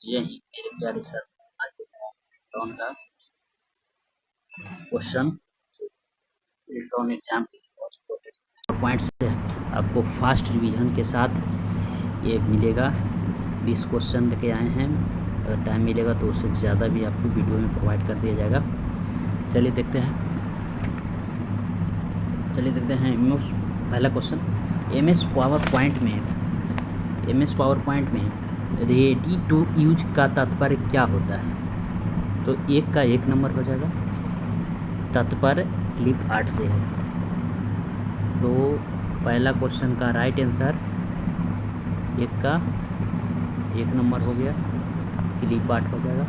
जी मेरे प्यारे साथियों, आज इलेक्ट्रॉन का क्वेश्चन इलेक्ट्रॉन एग्जाम के लिए बहुत इंपॉर्टेंट पॉइंट से आपको फास्ट रिवीजन के साथ ये मिलेगा। 20 क्वेश्चन लेके आए हैं। अगर टाइम मिलेगा तो उससे ज़्यादा भी आपको वीडियो में प्रोवाइड कर दिया जाएगा। चलिए देखते हैं पहला question. M S PowerPoint में रेडी टू यूज का तात्पर्य क्या होता है? तो एक का 1 नंबर हो जाएगा। तात्पर्य क्लिप आर्ट से है। तो पहला क्वेश्चन का राइट आंसर एक का 1 नंबर हो गया, क्लिप आर्ट हो जाएगा।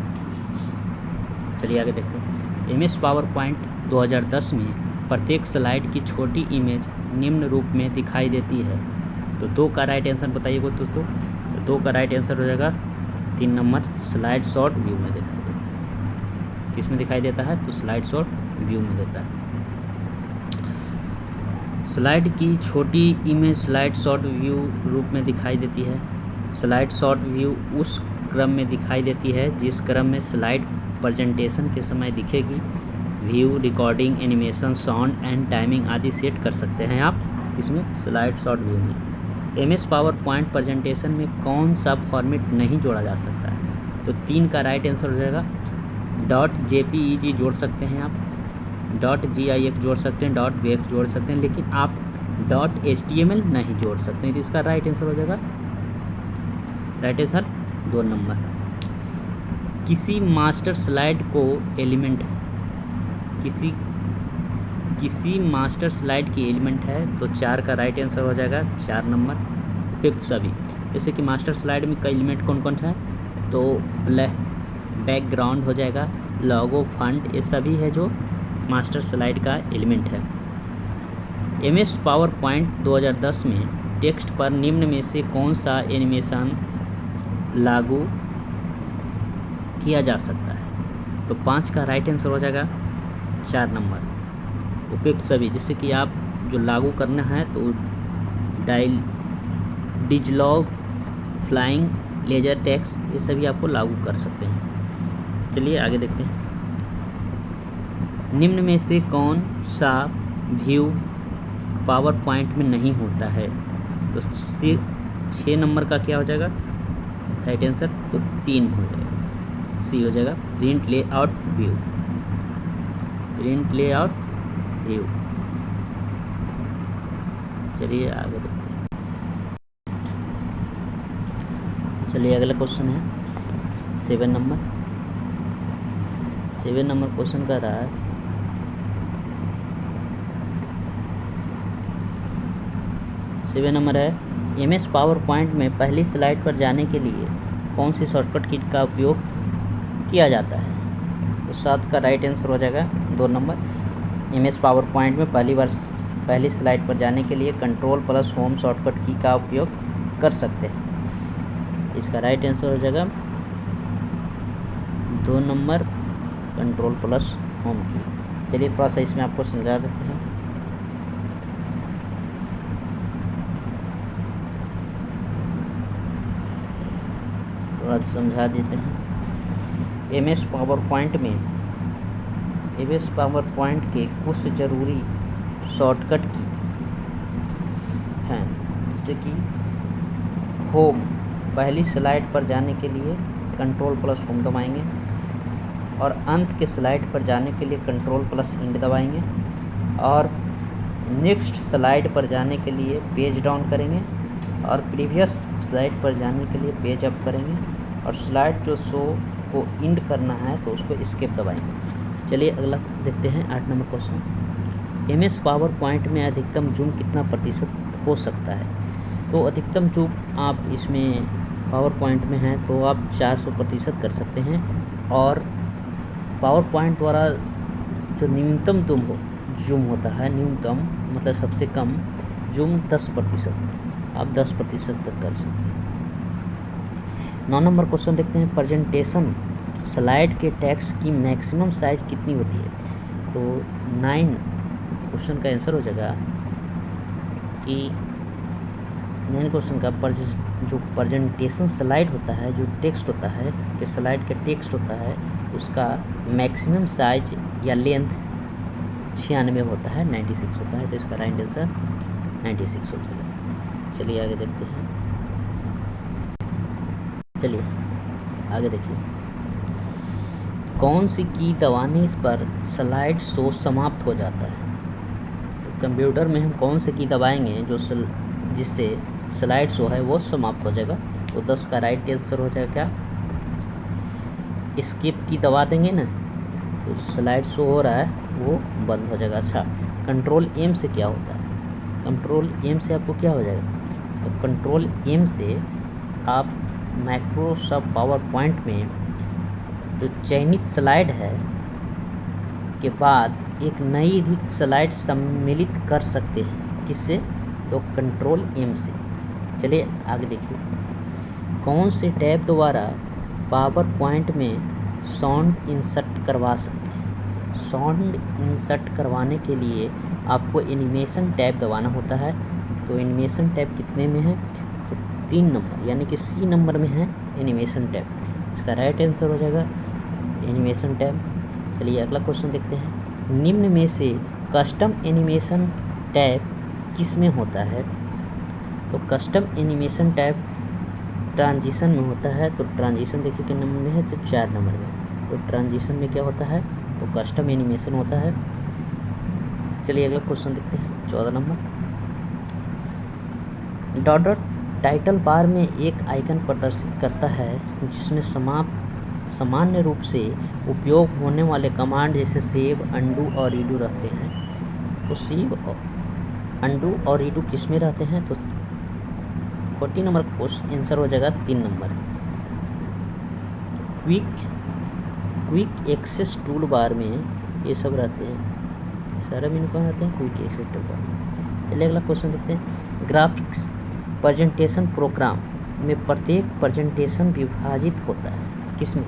चलिए आगे देखते हैं। एम एस पावर पॉइंट 2010 में प्रत्येक स्लाइड की छोटी इमेज निम्न रूप में दिखाई देती है। तो 2 का राइट आंसर बताइएगा दोस्तों। तो 2 का राइट आंसर हो जाएगा 3 नंबर, स्लाइड शॉट व्यू में दिखाई देता है। किस में दिखाई देता है? तो स्लाइड शॉट व्यू में देता है। स्लाइड की छोटी इमेज स्लाइड शॉट व्यू रूप में दिखाई देती है। स्लाइड शॉट व्यू उस क्रम में दिखाई देती है जिस क्रम में स्लाइड प्रेजेंटेशन के समय दिखेगी। View, recording, animation, sound and timing आदि सेट कर सकते हैं आप इसमें स्लाइड शॉट व्यू में। M S PowerPoint presentation में कौन सा फॉर्मेट नहीं जोड़ा जा सकता है? तो 3 का राइट आंसर हो जाएगा .jpeg जोड़ सकते हैं आप, .gif जोड़ सकते हैं, .wave जोड़ सकते हैं, लेकिन आप .html नहीं जोड़ सकते हैं। तो इसका राइट आंसर हो जाएगा, राइट आंसर 2 नंबर। किसी मास्टर स्लाइड को एलिमेंट किसी मास्टर स्लाइड की एलिमेंट है। तो 4 का राइट आंसर हो जाएगा 4 नंबर। उपयुक्त सभी, जैसे कि मास्टर स्लाइड में का एलिमेंट कौन कौन सा है? तो बैकग्राउंड हो जाएगा, लोगो, फंट, ये सभी है जो मास्टर स्लाइड का एलिमेंट है। एम एस पावर पॉइंट 2010 में टेक्स्ट पर निम्न में से कौन सा एनिमेशन लागू किया जा सकता है? तो 5 का राइट आंसर हो जाएगा 4 नंबर। उपयुक्त सभी, जिससे कि आप जो लागू करना है तो डिजलॉग, फ्लाइंग, लेजर टेक्स्ट, ये सभी आपको लागू कर सकते हैं। चलिए आगे देखते हैं। निम्न में से कौन सा व्यू पावर पॉइंट में नहीं होता है? तो 6 नंबर का क्या हो जाएगा राइट आंसर? तो 3 हो जाएगा, सी हो जाएगा, print layout view. Print layout view. चलिए आगे देखते हैं। चलिए अगला क्वेश्चन है 7 नंबर। 7 नंबर क्वेश्चन का रहा है, सेवन नंबर है, एम एस पावर पॉइंट में पहली स्लाइड पर जाने के लिए कौन सी शॉर्टकट की का उपयोग किया जाता है? तो 7 का राइट आंसर हो जाएगा 2 number. M S PowerPoint में पहली स्लाइड पर जाने के लिए Ctrl+Home शॉर्टकट की का उपयोग कर सकते हैं। इसका राइट आंसर हो जाएगा 2 नंबर, Ctrl+Home की। चलिए थोड़ा सा इसमें आपको समझा देते हैं। थोड़ा समझा देते हैं। एम एस पावर पॉइंट के कुछ ज़रूरी शॉर्टकट की हैं, जैसे कि होम, पहली स्लाइड पर जाने के लिए Ctrl+Home दबाएंगे, और अंत के स्लाइड पर जाने के लिए Ctrl+End दबाएंगे, और नेक्स्ट स्लाइड पर जाने के लिए पेज डाउन करेंगे, और प्रीवियस स्लाइड पर जाने के लिए पेज अप करेंगे, और स्लाइड जो शो को इंड करना है तो उसको एस्केप दबाएंगे। चलिए अगला देखते हैं 8 number question. M S PowerPoint में अधिकतम जूम कितना प्रतिशत हो सकता है? तो अधिकतम जूम आप इसमें पावर पॉइंट में हैं तो आप 400% कर सकते हैं, और पावर पॉइंट द्वारा जो न्यूनतम जूम होता है, न्यूनतम मतलब सबसे कम जूम 10%, आप 10% तक कर सकते हैं। 9 नंबर क्वेश्चन देखते हैं। प्रेजेंटेशन स्लाइड के टेक्स्ट की मैक्सिमम साइज कितनी होती है? तो 9 क्वेश्चन का आंसर हो जाएगा कि 9 क्वेश्चन का जो प्रेजेंटेशन स्लाइड होता है, जो टेक्स्ट होता है, कि स्लाइड का टेक्स्ट होता है, उसका मैक्सिमम साइज या लेंथ 96 होता है, 96 होता है। तो इसका राइट आंसर 96 हो जाएगा। चलिए आगे देखते हैं। चलिए आगे देखिए, कौन सी की दबाने पर स्लाइड शो समाप्त हो जाता है। तो कंप्यूटर में हम कौन से की दबाएंगे जो जिससे स्लाइड शो है वो समाप्त हो जाएगा। तो 10 का राइट आंसर हो जाएगा क्या, स्किप की दबा देंगे ना, तो जो स्लाइड शो हो रहा है वो बंद हो जाएगा। अच्छा, कंट्रोल एम से क्या होता है, कंट्रोल एम से आपको क्या हो जाएगा, तो कंट्रोल एम से आप माइक्रोसॉफ्ट पावर पॉइंट में जो चयनित स्लाइड है के बाद एक नई अधिक स्लाइड सम्मिलित कर सकते हैं। किससे, तो कंट्रोल एम से। चलिए आगे देखिए, कौन से टैब द्वारा पावर पॉइंट में साउंड इंसर्ट करवा सकते हैं। साउंड इंसर्ट करवाने के लिए आपको एनिमेशन टैब दबाना होता है। तो एनिमेशन टैब कितने में है, तो 3 नंबर, यानी कि सी नंबर में है एनिमेशन टैब। इसका राइट आंसर हो जाएगा एनिमेशन टैब। चलिए अगला क्वेश्चन देखते हैं, निम्न में से कस्टम एनिमेशन टैब किस में होता है। तो कस्टम एनिमेशन टैब ट्रांजिशन में होता है। तो ट्रांजिशन देखिए कितने नंबर में है, तो 4 नंबर में। तो ट्रांजिशन में क्या होता है, तो कस्टम एनिमेशन होता है। चलिए अगला क्वेश्चन देखते हैं, 14 number, dot dot title bar में एक आइकन प्रदर्शित करता है जिसमें सामान्य रूप से उपयोग होने वाले कमांड जैसे सेव, अंडू और रीडू रहते हैं। तो सेव, अंडू और रीडू किस में रहते हैं, तो 40 नंबर क्वेश्चन आंसर हो जाएगा 3 number. Quick access toolbar में ये सब रहते हैं, सारे मेनू कहाँ रहते हैं, क्विक एक्सेस टूल बार में। चलिए अगला क्वेश्चन देखते हैं, ग्राफिक्स प्रेजेंटेशन प्रोग्राम में प्रत्येक प्रेजेंटेशन विभाजित होता है किसमें।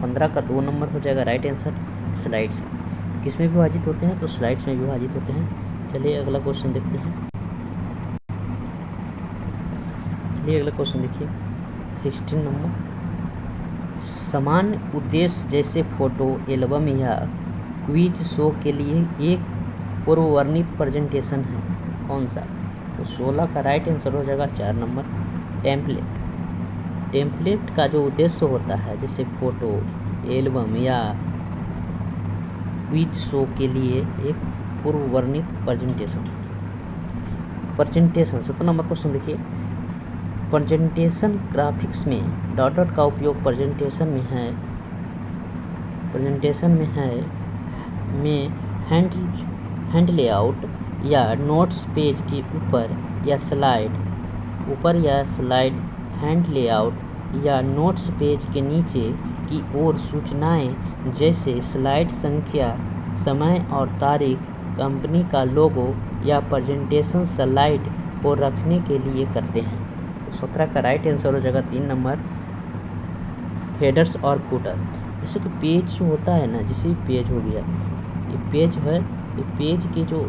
15 का 2 नंबर हो जाएगा राइट आंसर, स्लाइड्स में। किस में विभाजित होते हैं, तो स्लाइड्स में विभाजित होते हैं। चलिए अगला क्वेश्चन देखते हैं। चलिए अगला क्वेश्चन देखिए, 16 नंबर, सामान्य उद्देश्य जैसे फोटो एल्बम या क्विज शो के लिए एक पूर्ववर्णित प्रेजेंटेशन है, कौन सा। तो 16 का राइट आंसर हो जाएगा 4 नंबर, टेम्पलेट का जो उद्देश्य होता है जैसे फोटो एल्बम या क्विज शो के लिए एक पूर्ववर्णित प्रेजेंटेशन। 17 नंबर क्वेश्चन देखिए, प्रेजेंटेशन ग्राफिक्स में डॉट डॉट का उपयोग प्रेजेंटेशन में हैंड लेआउट या नोट्स पेज के ऊपर या स्लाइड हैंड लेआउट या नोट्स पेज के नीचे की ओर सूचनाएं जैसे स्लाइड संख्या, समय और तारीख, कंपनी का लोगो या प्रेजेंटेशन स्लाइड को रखने के लिए करते हैं। तो 17 का राइट आंसर हो जाएगा 3 नंबर, हेडर्स और फुटर। जैसे कि पेज जो होता है ना, जैसे पेज हो गया, ये पेज है, ये पेज के जो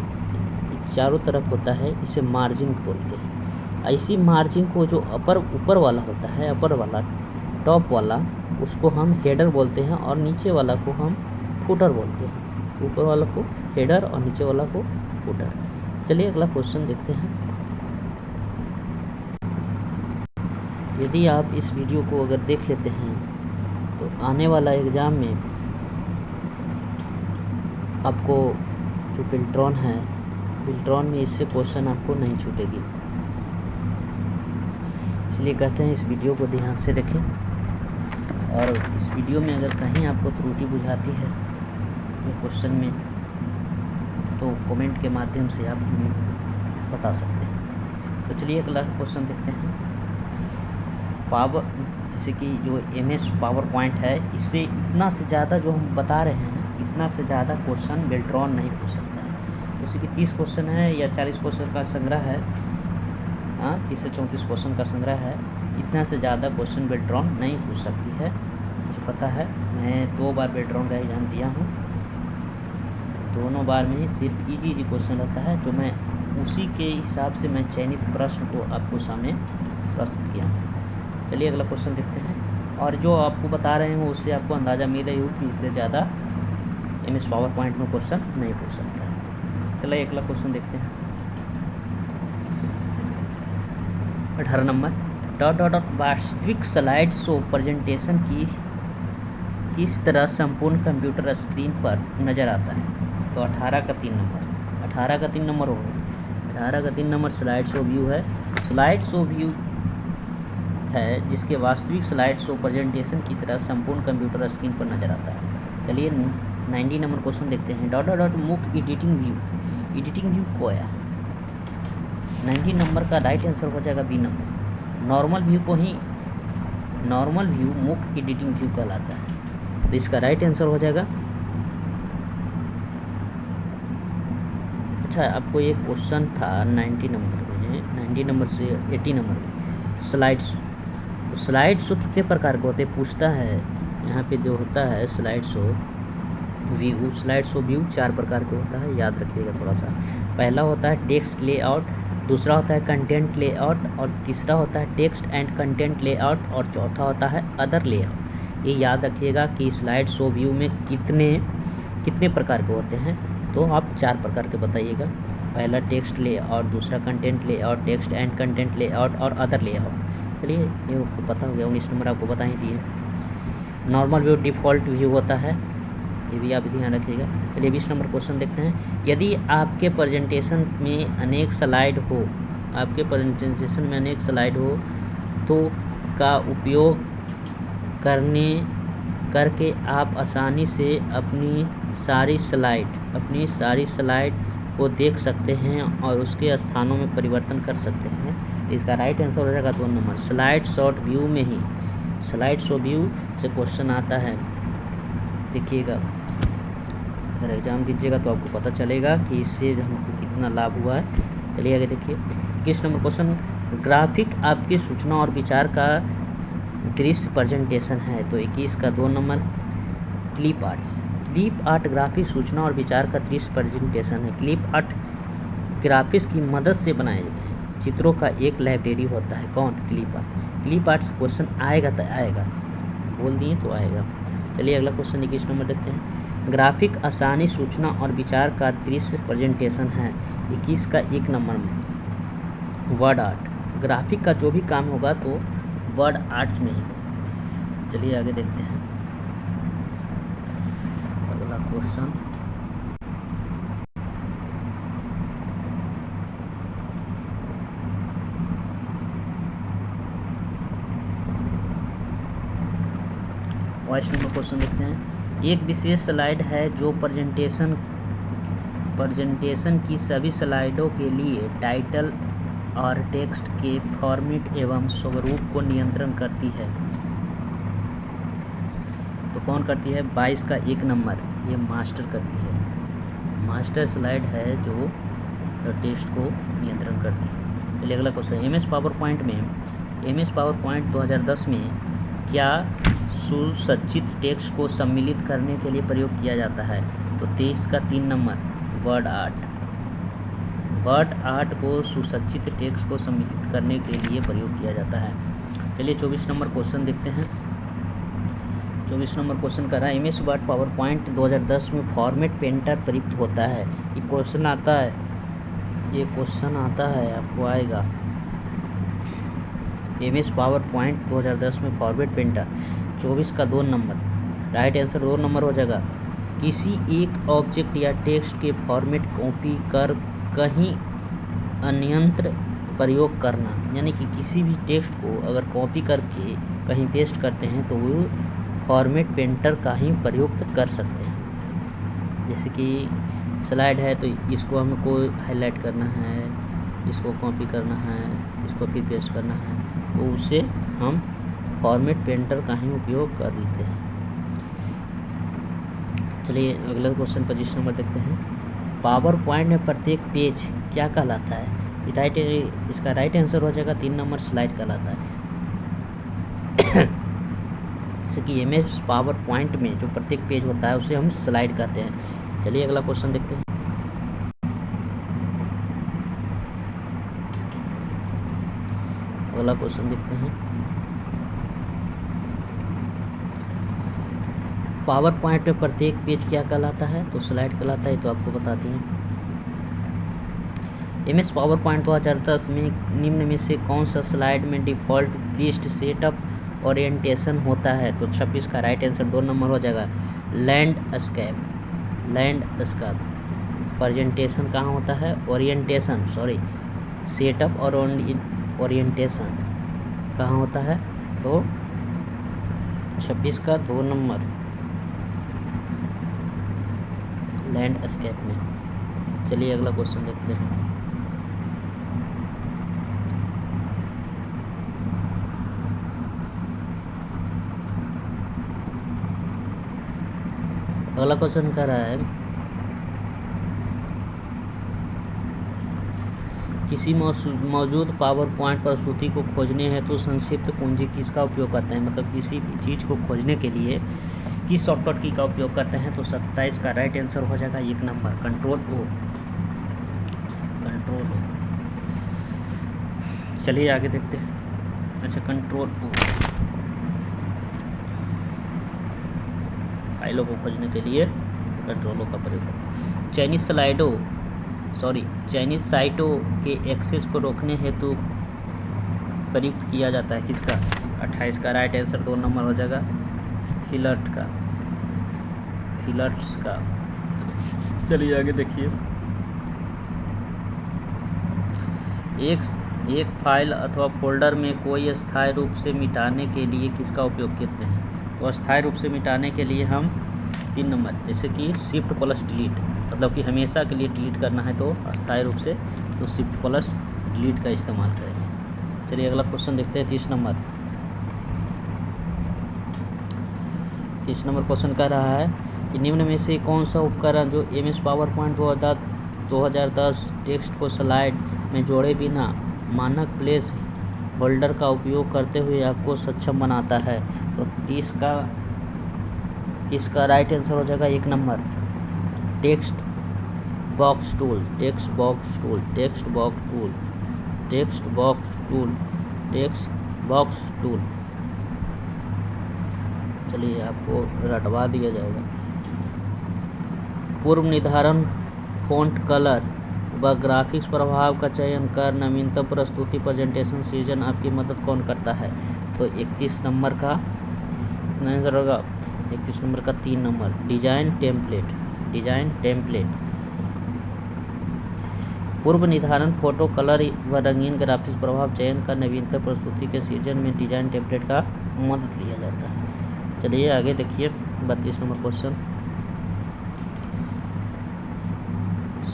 चारों तरफ होता है इसे मार्जिन बोलते हैं। ऐसी मार्जिन को जो ऊपर वाला होता है, अपर वाला टॉप वाला, उसको हम हेडर बोलते हैं और नीचे वाला को हम फुटर बोलते हैं। ऊपर वाला को हेडर और नीचे वाला को फुटर। चलिए अगला क्वेश्चन देखते हैं। यदि आप इस वीडियो को अगर देख लेते हैं तो आने वाला एग्ज़ाम में आपको जो बिल्ट्रॉन है, बिल्ट्रॉन में इससे क्वेश्चन आपको नहीं छूटेगी। इसलिए कहते हैं इस वीडियो को ध्यान से देखें, और इस वीडियो में अगर कहीं आपको त्रुटि बुझाती है ये क्वेश्चन में, तो कमेंट के माध्यम से आप हमें बता सकते हैं। तो चलिए अगला क्वेश्चन देखते हैं। पावर, जैसे कि जो MS पावर पॉइंट है, इससे इतना से ज़्यादा जो हम बता रहे हैं, इतना से ज़्यादा क्वेश्चन बिल्ट्रॉन नहीं पूछ सकता है। जैसे कि 30 क्वेश्चन है या 40 क्वेश्चन का संग्रह है, 30 से 34 क्वेश्चन का संग्रह है, इतना से ज़्यादा क्वेश्चन बिल्ट्रॉन नहीं पूछ सकती है। मुझे पता है, मैं 2 बार बिल्ट्रॉन का एग्जाम दिया हूँ, दोनों बार में सिर्फ इजी क्वेश्चन रहता है जो मैं उसी के हिसाब से मैं चयनित प्रश्न को आपको सामने प्रस्तुत किया। चलिए अगला क्वेश्चन देखते हैं। और जो आपको बता रहे हैं उससे आपको अंदाज़ा मिल रही हो कि इससे ज़्यादा MS पावर पॉइंट में क्वेश्चन नहीं पूछ सकता है। चलिए अगला क्वेश्चन देखते हैं। 18 नंबर, डॉट डॉट डॉट वास्तविक स्लाइड शो प्रेजेंटेशन की किस तरह संपूर्ण कंप्यूटर स्क्रीन पर नज़र आता है। तो 18 का 3 नंबर, 18 का 3 नंबर हो गया। 18 का 3 नंबर स्लाइड शो व्यू है। स्लाइड शो व्यू है जिसके वास्तविक स्लाइड शो प्रेजेंटेशन की तरह संपूर्ण कंप्यूटर स्क्रीन पर नज़र आता है। चलिए 90 नंबर क्वेश्चन देखते हैं। डॉट डॉट डॉट मुख एडिटिंग व्यू, एडिटिंग व्यू खोया। 90 नंबर का राइट आंसर हो जाएगा बी नंबर। नॉर्मल व्यू को ही नॉर्मल व्यू मुख एडिटिंग व्यू कहलाता है, तो इसका राइट आंसर हो जाएगा। अच्छा, आपको एक क्वेश्चन था 90 नंबर में, 90 नंबर से 80 नंबर में स्लाइड शो कितने प्रकार के होते हैं पूछता है। यहाँ पे जो होता है स्लाइड शो व्यू 4 प्रकार के होता है, याद रखिएगा थोड़ा सा। पहला होता है टेक्स्ट लेआउट, दूसरा होता है कंटेंट लेआउट, और तीसरा होता है टेक्स्ट एंड कंटेंट लेआउट, और चौथा होता है अदर लेआउट। ये याद रखिएगा कि स्लाइड शो व्यू में कितने प्रकार के होते हैं, तो आप 4 प्रकार के बताइएगा। पहला टेक्स्ट लेआउट, दूसरा content layout, text and content layout और अदर लेआउट। चलिए ये आपको पता हो गया। 19 नंबर आपको बता ही दिए। नॉर्मल व्यू डिफ़ॉल्ट व्यू होता है, ये भी आप ध्यान रखिएगा। चलिए 20 नंबर क्वेश्चन देखते हैं। यदि आपके प्रेजेंटेशन में अनेक स्लाइड हो, तो का उपयोग करके आप आसानी से अपनी सारी स्लाइड को देख सकते हैं और उसके स्थानों में परिवर्तन कर सकते हैं। इसका राइट आंसर हो जाएगा 2 नंबर। स्लाइड शॉट व्यू में ही स्लाइड शो व्यू से क्वेश्चन आता है। देखिएगा, अगर एग्जाम दीजिएगा तो आपको पता चलेगा कि इससे हमको कितना लाभ हुआ है। चलिए आगे देखिए। 21 नंबर क्वेश्चन, ग्राफिक आपकी सूचना और विचार का दृश्य प्रेजेंटेशन है। तो 21 का 2 नंबर। क्लिप आर्ट ग्राफिक सूचना और विचार का दृश्य प्रेजेंटेशन है। क्लिप आर्ट ग्राफिक्स की मदद से बनाए जाते हैं चित्रों का एक लाइब्रेरी होता है। कौन? क्लिप आर्ट से क्वेश्चन आएगा तो आएगा, बोल दिए तो आएगा। चलिए अगला क्वेश्चन 21 नंबर देखते हैं। ग्राफिक आसानी सूचना और विचार का दृश्य प्रेजेंटेशन है। 21 का 1 नंबर में वर्ड आर्ट, ग्राफिक का जो भी काम होगा तो वर्ड आर्ट्स में ही। चलिए आगे देखते हैं अगला क्वेश्चन। वॉइस नंबर क्वेश्चन देखते हैं। एक विशेष स्लाइड है जो प्रेजेंटेशन की सभी स्लाइडों के लिए टाइटल और टेक्स्ट के फॉर्मेट एवं स्वरूप को नियंत्रण करती है। तो कौन करती है? 22 का 1 नंबर, ये मास्टर करती है। मास्टर स्लाइड है जो टेक्स्ट को नियंत्रण करती है। चलिए अगला क्वेश्चन। MS पावर पॉइंट 2010 में क्या सुसज्जित टेक्स्ट को सम्मिलित करने के लिए प्रयोग किया जाता है? तो 23 का 3 नंबर वर्ड आर्ट को सुसज्जित टेक्स्ट को सम्मिलित करने के लिए प्रयोग किया जाता है। चलिए 24 नंबर क्वेश्चन देखते हैं। 24 नंबर क्वेश्चन कर रहा है MS वर्ड पावर पॉइंट 2010 में फॉर्मेट पेंटर प्रयुक्त होता है। ये क्वेश्चन आता है आपको आएगा। MS पावर पॉइंट 2010 में फॉर्मेट पेंटर। 24 का 2 नंबर, राइट आंसर 2 नंबर हो जाएगा। किसी एक ऑब्जेक्ट या टेक्स्ट के फॉर्मेट कॉपी कर कहीं अन्यत्र प्रयोग करना, यानी कि किसी भी टेक्स्ट को अगर कॉपी करके कहीं पेस्ट करते हैं तो वो फॉर्मेट पेंटर का ही प्रयोग कर सकते हैं। जैसे कि स्लाइड है तो इसको हमको हाईलाइट करना है, इसको कॉपी करना है, इसको फिर पेस्ट करना है, तो उससे हम फॉर्मेट पेंटर का ही उपयोग कर लेते हैं। चलिए अगला क्वेश्चन 25 नंबर देखते हैं। पावर पॉइंट में प्रत्येक पेज क्या कहलाता है? इसका राइट आंसर हो जाएगा 3 नंबर स्लाइड कहलाता है। जैसे कि MS पावर पॉइंट में जो प्रत्येक पेज होता है उसे हम स्लाइड कहते हैं। चलिए अगला क्वेश्चन देखते हैं। अगला क्वेश्चन देखते हैं। पावर पॉइंट में प्रत्येक पेज क्या कहलाता है? तो स्लाइड कहलाता है, तो आपको बताती हैं। MS पावर पॉइंट 2010 में निम्न में से कौन सा स्लाइड में डिफ़ॉल्ट लिस्ट सेटअप ओरिएंटेशन होता है? तो 26 का राइट आंसर 2 नंबर हो जाएगा लैंडस्केप। प्रेजेंटेशन कहाँ होता है? ओरिएंटेशन, सॉरी, सेटअप और ओरिएंटेशन कहाँ होता है? तो 26 का 2 नंबर लैंडस्केप में। चलिए अगला क्वेश्चन देखते हैं। अगला क्वेश्चन कह रहा है किसी मौजूद पावर पॉइंट प्रस्तुति को खोजने हेतु संक्षिप्त कुंजी किसका उपयोग करते हैं? मतलब किसी भी चीज़ को खोजने के लिए किस शॉर्टकट की का उपयोग करते हैं? तो 27 का राइट आंसर हो जाएगा 1 नंबर कंट्रोल ओ। चलिए आगे देखते हैं। अच्छा, कंट्रोल ओ फाइलों को खोजने के लिए कंट्रोल ओ का प्रयोग करते हैं। चाइनीज साइटों के एक्सेस को रोकने हेतु प्रयुक्त किया जाता है किसका? 28 का राइट आंसर 2 नंबर हो जाएगा फिलर्ट्स का। चलिए आगे देखिए। एक फाइल अथवा फोल्डर में कोई अस्थायी रूप से मिटाने के लिए किसका उपयोग करते हैं? तो अस्थायी रूप से मिटाने के लिए हम 3 नंबर, जैसे कि शिफ्ट प्लस डिलीट, मतलब कि हमेशा के लिए डिलीट करना है तो अस्थायी रूप से तो शिफ्ट प्लस डिलीट का इस्तेमाल करेंगे। चलिए अगला क्वेश्चन देखते हैं। 30 नंबर क्वेश्चन कर रहा है कि निम्न में से कौन सा उपकरण जो MS पावर पॉइंट 2010 टेक्स्ट को स्लाइड में जोड़े बिना मानक प्लेस होल्डर का उपयोग करते हुए आपको सक्षम बनाता है? तो 30 का राइट आंसर हो जाएगा 1 नंबर टेक्स्ट बॉक्स टूल। चलिए आपको रटवा दिया जाएगा। पूर्व निर्धारण फ़ॉन्ट कलर व ग्राफिक्स प्रभाव का चयन कर नवीनतम प्रस्तुति प्रेजेंटेशन सीजन आपकी मदद कौन करता है? तो 31 नंबर का आंसर होगा 31 नंबर का 3 नंबर डिजाइन टेम्पलेट। पूर्व निर्धारण फोटो कलर व रंगीन ग्राफिक्स प्रभाव चयन का नवीनतम प्रस्तुति के सीजन में डिजाइन टेम्पलेट का मदद लिया जाता है। चलिए आगे देखिए 32 नंबर क्वेश्चन।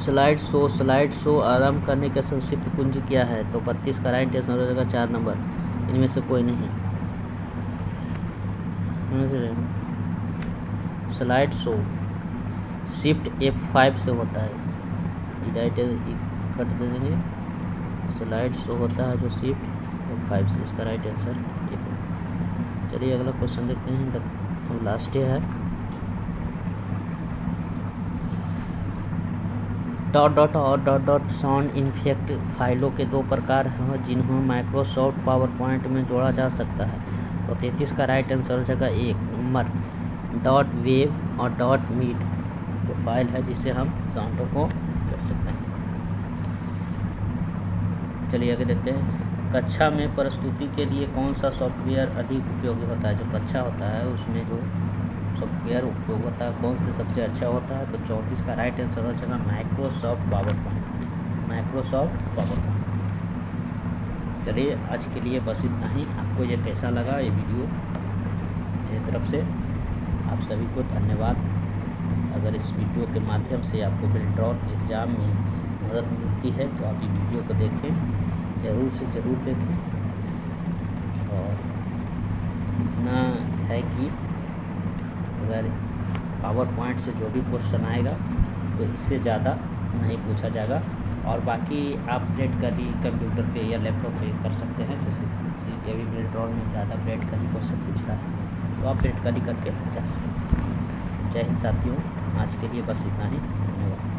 स्लाइड शो आरंभ करने का संक्षिप्त कुंजी क्या है? तो 32 का राइट आंसर हो जाएगा 4 नंबर, इनमें से कोई नहीं। स्लाइड शो शिफ्ट F5 से होता है, कट दे देंगे। स्लाइड शो होता है जो शिफ्ट F5 से, इसका राइट आंसर ये है। चलिए अगला क्वेश्चन देखते हैं, तो लास्ट है। डॉट और साउंड इफेक्ट फाइलों के 2 प्रकार हैं जिन्हें माइक्रोसॉफ्ट पावर पॉइंट में जोड़ा जा सकता है। तो 33 का राइट आंसर हो जाएगा 1 नंबर .wav और .meet जो फाइल है जिससे हम साउंडों को कर सकते हैं। चलिए आगे देखते हैं। कक्षा में प्रस्तुति के लिए कौन सा सॉफ्टवेयर अधिक उपयोगी होता है? जो कक्षा होता है उसमें जो सॉफ्टवेयर उपयोग होता है कौन से सबसे अच्छा होता है? तो 34 का राइट आंसर हो जाएगा माइक्रोसॉफ्ट पावर पॉइंट। चलिए आज के लिए बस इतना ही। आपको ये कैसा लगा ये वीडियो? मेरी तरफ से आप सभी को धन्यवाद। अगर इस वीडियो के माध्यम से आपको बिल्ड्रॉन एग्ज़ाम में मदद मिलती है तो आप ये वीडियो को देखें, ज़रूर से ज़रूर देखें। और इतना है कि अगर पावर पॉइंट से जो भी क्वेश्चन आएगा तो इससे ज़्यादा नहीं पूछा जाएगा। और बाकी आप प्रैक्टिकली कंप्यूटर पे या लैपटॉप पे कर सकते हैं। जैसे अभी बिल्ड्रॉन में ज़्यादा प्रैक्टिकली क्वेश्चन पूछ रहा है तो आप प्रैक्टिकली करके जा सकते हैं। जय हिंद साथियों, आज के लिए बस इतना ही। धन्यवाद।